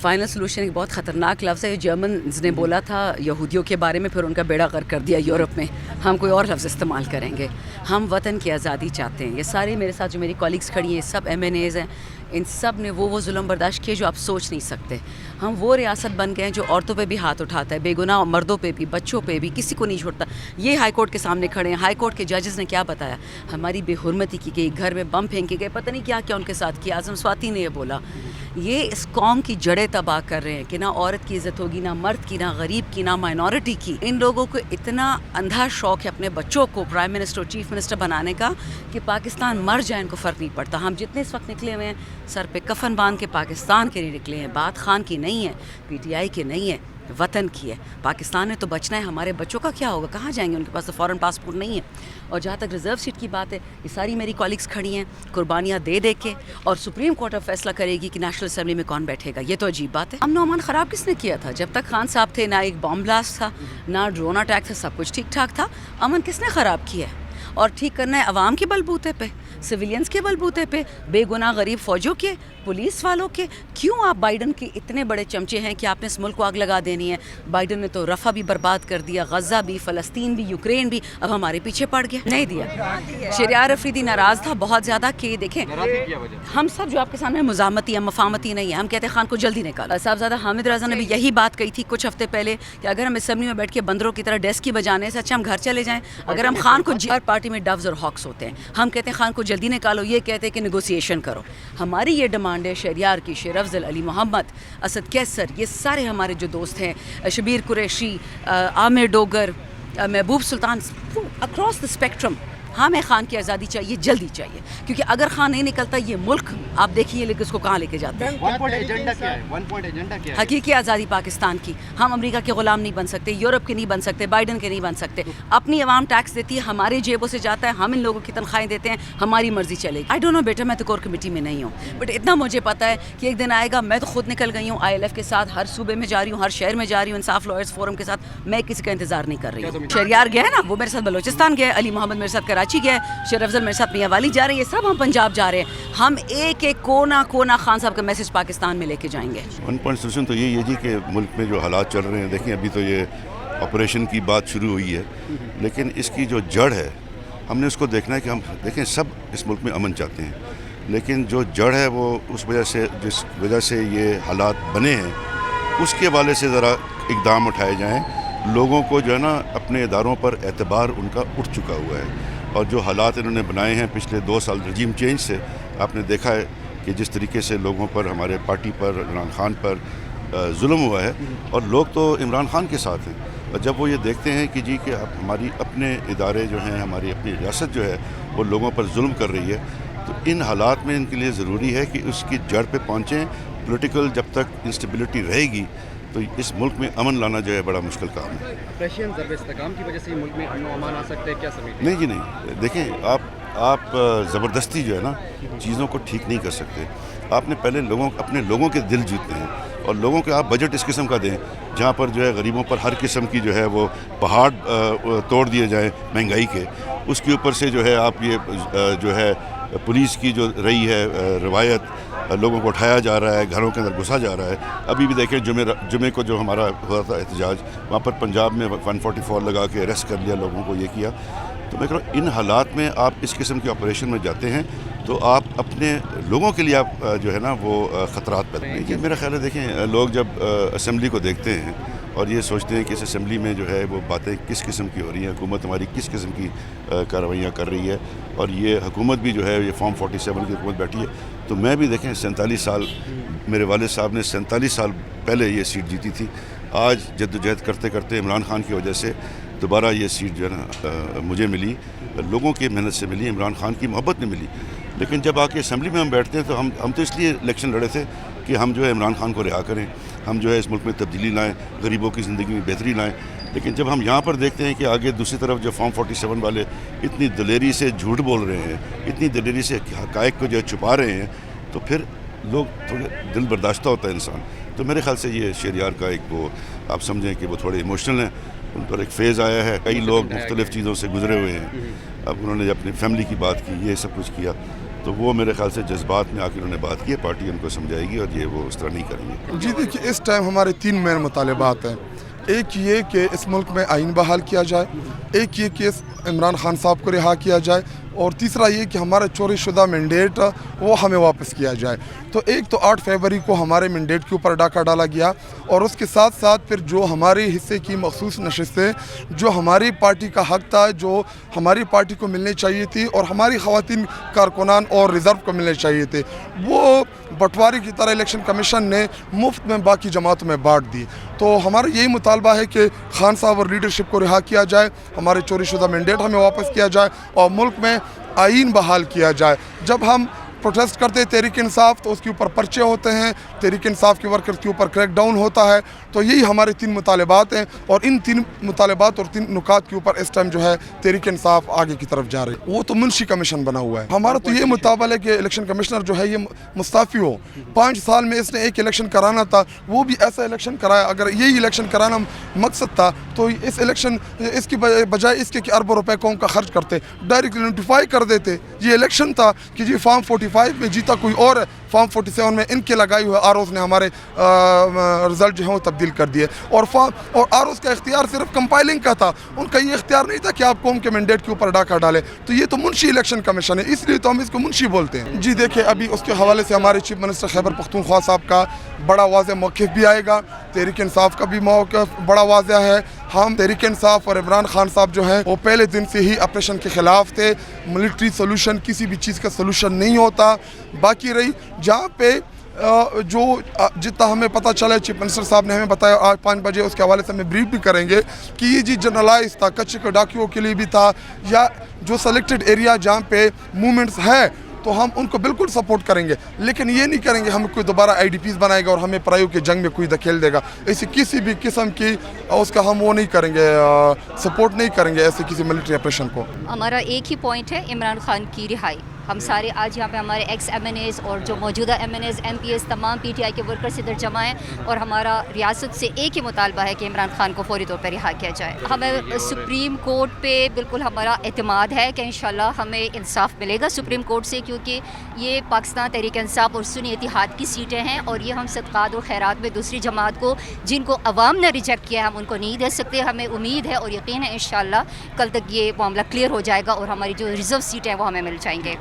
Final solution ایک بہت خطرناک لفظ ہے. جرمنز نے بولا تھا یہودیوں کے بارے میں, پھر ان کا بیڑا غرق کر دیا یورپ میں. ہم کوئی اور لفظ استعمال کریں گے. ہم وطن کی آزادی چاہتے ہیں. یہ سارے میرے ساتھ جو میری کالیگس کھڑی ہیں, یہ سب ایم این ایز ہیں. ان سب نے وہ ظلم برداشت کیے جو آپ سوچ نہیں سکتے. ہم وہ ریاست بن گئے ہیں جو عورتوں پہ بھی ہاتھ اٹھاتا ہے, بے گناہ مردوں پہ بھی, بچوں پہ بھی, کسی کو نہیں چھوڑتا. یہ ہائی کورٹ کے سامنے کھڑے ہیں. ہائی کورٹ کے ججز نے کیا بتایا, ہماری بے حرمتی کی گئی, گھر میں بم پھینکے گئے, پتہ نہیں کیا کیا ان کے ساتھ کیا. اعظم سواتی نے یہ بولا. یہ اس قوم کی جڑیں تباہ کر رہے ہیں کہ نہ عورت کی عزت ہوگی, نہ مرد کی, نہ غریب کی, نہ مائنورٹی کی. ان لوگوں کو اتنا اندھا شوق ہے اپنے بچوں کو پرائم منسٹر, چیف منسٹر بنانے کا کہ پاکستان مر جائے ان کو فرق نہیں پڑتا. ہم جتنے اس وقت نکلے ہوئے ہیں سر پہ کفن باندھ کے پاکستان کے لیے نکلے ہیں. بات خان کی نہیں ہے, پی ٹی آئی کی نہیں ہے, وطن کی ہے. پاکستان نے تو بچنا ہے. ہمارے بچوں کا کیا ہوگا, کہاں جائیں گے, ان کے پاس تو فورن پاسپورٹ نہیں ہے. اور جہاں تک ریزرو سیٹ کی بات ہے, یہ ساری میری کالیگس کھڑی ہیں قربانیاں دے دے کے, اور سپریم کورٹ اب فیصلہ کرے گی کہ نیشنل اسمبلی میں کون بیٹھے گا. یہ تو عجیب بات ہے. امن و امان خراب کس نے کیا تھا؟ جب تک خان صاحب تھے نہ ایک بام بلاسٹ تھا, نہ ڈرون اٹیک تھا, سب کچھ ٹھیک ٹھاک تھا. امن کس نے خراب کیا ہے؟ اور ٹھیک کرنا ہے عوام کے بلبوتے پہ, سویلینز کے بلبوتے پہ, بے گناہ غریب فوجوں کے, پولیس والوں کے. کیوں آپ بائیڈن کے اتنے بڑے چمچے ہیں کہ آپ نے اس ملک کو آگ لگا دینی ہے؟ بائیڈن نے تو رفح بھی برباد کر دیا, غزہ بھی, فلسطین بھی, یوکرین بھی. اب ہمارے پیچھے پڑ گیا, نہیں دیا. شہریار افریدی ناراض تھا بہت زیادہ کہ دیکھیں ہم سب جو آپ کے سامنے مزاحمتی ہیں, مفاہمتی نہیں ہیں. ہم کہتے ہیں خان کو جلدی نکالو. صاحبزادہ حامد رضا نے بھی یہی بات کہی تھی کچھ ہفتے پہلے کہ اگر ہم اسمبلی میں بیٹھ کے بندروں کی طرح ڈیسک کی بجانے سے اچھا ہم گھر چلے جائیں. اگر ہم خان کو, ہر پارٹی میں ڈوز اور ہاکس ہوتے ہیں, ہم کہتے ہیں خان کو جلدی نکالو, یہ کہتے ہیں کہ نیگوسیشن کرو. ہماری یہ ڈیمانڈ ہے شہریار کی, شیر افضل, علی محمد, اسد کیسر, یہ سارے ہمارے جو دوست ہیں, شبیر قریشی, عامر ڈوگر, محبوب سلطان, اکراس دا اسپیکٹرم, ہمیں خان کی آزادی چاہیے, جلدی چاہیے. کیونکہ اگر خان نہیں نکلتا یہ ملک آپ دیکھیے لیکن اس کو کہاں لے کے جاتے ہیں. حقیقی آزادی پاکستان کی. ہم امریکہ کے غلام نہیں بن سکتے, یورپ کے نہیں بن سکتے, بائیڈن کے نہیں بن سکتے. اپنی عوام ٹیکس دیتی ہے, ہماری جیبوں سے جاتا ہے, ہم ان لوگوں کی تنخواہیں دیتے ہیں, ہماری مرضی چلے گی. آئی ڈونٹ نو بیٹا, میں تو کور کمیٹی میں نہیں ہوں, بٹ اتنا مجھے پتا ہے کہ ایک دن آئے گا. میں تو خود نکل گئی ہوں آئی ایل ایف کے ساتھ, ہر صوبے میں جا رہی ہوں, ہر شہر میں جا رہی ہوں, انصاف لائرز فورم کے ساتھ. میں کسی کا انتظار نہیں کر رہی ہوں. شہریار گیا ہے نا, وہ میرے ساتھ بلوچستان گیا, علی محمد میرے ساتھ کراچی گیا, شیر افضل میرے ساتھ میاں والی جا رہے ہیں, سب ہم پنجاب جا رہے ہیں. ہم ایک ایک کونا کونا خان صاحب کا میسج پاکستان میں لے کے جائیں گے. ون پوائنٹ سولوشن تو یہی ہے جی کہ ملک میں جو حالات چل رہے ہیں, دیکھیں ابھی تو یہ آپریشن کی بات شروع ہوئی ہے, لیکن اس کی جو جڑ ہے ہم نے اس کو دیکھنا ہے کہ ہم دیکھیں سب اس ملک میں امن چاہتے ہیں, لیکن جو جڑ ہے وہ اس وجہ سے, جس وجہ سے یہ حالات بنے ہیں, اس کے حوالے سے ذرا اقدام اٹھائے جائیں. لوگوں کو جو ہے نا اپنے اداروں پر اعتبار ان کا اٹھ چکا ہوا ہے, اور جو حالات انہوں نے بنائے ہیں پچھلے 2 سال رجیم چینج سے, آپ نے دیکھا ہے کہ جس طریقے سے لوگوں پر, ہمارے پارٹی پر, عمران خان پر ظلم ہوا ہے, اور لوگ تو عمران خان کے ساتھ ہیں. اور جب وہ یہ دیکھتے ہیں کہ جی کہ ہماری اپنے ادارے جو ہیں, ہماری اپنی ریاست جو ہے وہ لوگوں پر ظلم کر رہی ہے, تو ان حالات میں ان کے لیے ضروری ہے کہ اس کی جڑ پہ پہنچیں. پولیٹیکل جب تک انسٹیبلٹی رہے گی تو اس ملک میں امن لانا جو ہے بڑا مشکل کام ہے. آپریشن ضرب استحکام کی وجہ سے ملک میں امن و امان آ سکتے ہیں, کیا سمجھتے ہیں؟ نہیں جی نہیں, دیکھیں آپ زبردستی جو ہے نا چیزوں کو ٹھیک نہیں کر سکتے. آپ نے پہلے اپنے لوگوں کے دل جیتنے ہیں, اور لوگوں کے آپ بجٹ اس قسم کا دیں جہاں پر جو ہے غریبوں پر ہر قسم کی جو ہے وہ پہاڑ توڑ دیے جائیں مہنگائی کے. اس کے اوپر سے جو ہے آپ یہ جو ہے پولیس کی جو رہی ہے روایت, لوگوں کو اٹھایا جا رہا ہے, گھروں کے اندر گھسا جا رہا ہے. ابھی بھی دیکھیں جمعے کو جو ہمارا ہوا تھا احتجاج, وہاں پر پنجاب میں 144 لگا کے اریسٹ کر لیا لوگوں کو, یہ کیا. تو میں کہہ رہا ہوں ان حالات میں آپ اس قسم کے آپریشن میں جاتے ہیں تو آپ اپنے لوگوں کے لیے آپ جو ہے نا وہ خطرات پیدا کریں گے. میرا خیال ہے دیکھیں لوگ جب اسمبلی کو دیکھتے ہیں اور یہ سوچتے ہیں کہ اس اسمبلی میں جو ہے وہ باتیں کس قسم کی ہو رہی ہیں, حکومت ہماری کس قسم کی کارروائیاں کر رہی ہے, اور یہ حکومت بھی جو ہے یہ فارم 47 کی حکومت بیٹھی ہے. تو میں بھی دیکھیں 47 سال میرے والد صاحب نے 47 سال پہلے یہ سیٹ جیتی تھی. آج جدوجہد کرتے کرتے عمران خان کی وجہ سے دوبارہ یہ سیٹ جو ہے نا مجھے ملی, لوگوں کی محنت سے ملی, عمران خان کی محبت میں ملی. لیکن جب آ کے اسمبلی میں ہم بیٹھتے ہیں تو ہم تو اس لیے الیکشن لڑے تھے کہ ہم جو ہے عمران خان کو رہا کریں, ہم جو ہے اس ملک میں تبدیلی لائیں, غریبوں کی زندگی میں بہتری لائیں. لیکن جب ہم یہاں پر دیکھتے ہیں کہ آگے دوسری طرف جو فارم 47 والے اتنی دلیری سے جھوٹ بول رہے ہیں, اتنی دلیری سے حقائق کو جو ہے چھپا رہے ہیں, تو پھر لوگ تھوڑے دل برداشتہ ہوتا ہے انسان. تو میرے خیال سے یہ شہریار کا ایک وہ آپ سمجھیں کہ وہ تھوڑے ایموشنل ہیں, ان پر ایک فیز آیا ہے. کئی لوگ مختلف چیزوں سے گزرے ہوئے ہیں, اب انہوں نے اپنی فیملی کی بات کی, یہ سب کچھ کیا. تو وہ میرے خیال سے جذبات میں آ کے انہوں نے بات کی ہے، پارٹی ان کو سمجھائے گی اور یہ وہ اس طرح نہیں کریں گے. جی دیکھیے، اس ٹائم ہمارے 3 مین مطالبات ہیں. ایک یہ کہ اس ملک میں آئین بحال کیا جائے، ایک یہ کہ عمران خان صاحب کو رہا کیا جائے، اور تیسرا یہ کہ ہمارا چوری شدہ مینڈیٹ وہ ہمیں واپس کیا جائے. تو ایک تو 8 فروری کو ہمارے مینڈیٹ کے اوپر ڈاکہ ڈالا گیا، اور اس کے ساتھ ساتھ پھر جو ہمارے حصے کی مخصوص نشستیں جو ہماری پارٹی کا حق تھا، جو ہماری پارٹی کو ملنی چاہیے تھی، اور ہماری خواتین کارکنان اور ریزرو کو ملنے چاہیے تھے، وہ بٹواری کی طرح الیکشن کمیشن نے مفت میں باقی جماعتوں میں بانٹ دی. تو ہمارا یہی مطالبہ ہے کہ خان صاحب اور لیڈرشپ کو رہا کیا جائے، ہمارے چوری شدہ مینڈیٹ ہمیں واپس کیا جائے، اور ملک میں آئین بحال کیا جائے. جب ہم پروٹیسٹ کرتے ہیں تحریک انصاف تو اس کے اوپر پرچے ہوتے ہیں، تحریک انصاف کے ورکرز کے اوپر کریک ڈاؤن ہوتا ہے. تو یہی ہمارے 3 مطالبات ہیں، اور ان 3 مطالبات اور 3 نکات کے اوپر اس ٹائم جو ہے تحریک انصاف آگے کی طرف جا رہی ہے. وہ تو منشی کمیشن بنا ہوا ہے. ہمارا تو یہ مطالبہ ہے کہ الیکشن کمشنر جو ہے یہ مستعفی ہو. 5 سال میں اس نے ایک الیکشن کرانا تھا، وہ بھی ایسا الیکشن کرایا. اگر یہی الیکشن کرانا مقصد تھا تو اس الیکشن اس کی بجائے اس کے کہ اربوں روپے قوم کا خرچ کرتے، ڈائریکٹ نوٹیفائی کر دیتے. یہ الیکشن تھا کہ جی فارم 45 میں جیتا کوئی اور ہے، فارم 47 میں ان کے لگائی ہوئے آر اوز نے ہمارے رزلٹ جو ہیں وہ تبدیل کر دیے. اور آر اوز کا اختیار صرف کمپائلنگ کا تھا، ان کا یہ اختیار نہیں تھا کہ آپ قوم کے مینڈیٹ کے اوپر ڈاکہ ڈالیں. تو یہ تو منشی الیکشن کمیشن ہے، اس لیے تو ہم اس کو منشی بولتے ہیں. جی دیکھیں، ابھی اس کے حوالے سے ہمارے چیف منسٹر خیبر پختونخوا صاحب کا بڑا واضح موقف بھی آئے گا، تحریک انصاف کا بھی موقف بڑا واضح ہے. ہم تحریک انصاف اور عمران خان صاحب جو ہیں وہ پہلے دن سے ہی آپریشن کے خلاف تھے. ملٹری سولوشن کسی بھی چیز کا سولوشن نہیں ہوتا. باقی رہی جہاں پہ جو جتنا ہمیں پتہ چلا ہے، چیف منسٹر صاحب نے ہمیں بتایا آج 5 بجے، اس کے حوالے سے ہمیں بریف بھی کریں گے کہ یہ جی جنرلائز تھا، کچے کے ڈاکیوں کے لیے بھی تھا، یا جو سلیکٹڈ ایریا جہاں پہ موومنٹس ہے تو ہم ان کو بالکل سپورٹ کریں گے. لیکن یہ نہیں کریں گے ہم کوئی دوبارہ آئی ڈی پیز بنائے گا اور ہمیں پرائیوں کے جنگ میں کوئی دھکیل دے گا. ایسی کسی بھی قسم کی اس کا ہم وہ نہیں کریں گے، سپورٹ نہیں کریں گے ایسے کسی ملٹری آپریشن کو. ہمارا ایک ہی پوائنٹ ہے، عمران خان کی رہائی. ہم سارے آج یہاں پہ ہمارے ایکس ایم این ایز اور جو موجودہ M N is M P is تمام پی ٹی آئی کے ورکرز ادھر جمع ہیں، اور ہمارا ریاست سے ایک ہی مطالبہ ہے کہ عمران خان کو فوری طور پہ رہا کیا جائے. ہمیں سپریم کورٹ پہ بالکل ہمارا اعتماد ہے کہ انشاءاللہ ہمیں انصاف ملے گا سپریم کورٹ سے، کیونکہ یہ پاکستان تحریک انصاف اور سنی اتحاد کی سیٹیں ہیں، اور یہ ہم صدقات اور خیرات میں دوسری جماعت کو جن کو عوام نے ریجیکٹ کیا ہے ہم ان کو نہیں دے سکتے. ہمیں امید ہے اور یقین ہے انشاءاللہ کل تک یہ معاملہ کلیئر ہو جائے گا اور ہماری جو ریزرو سیٹیں ہیں وہ ہمیں مل جائیں گے.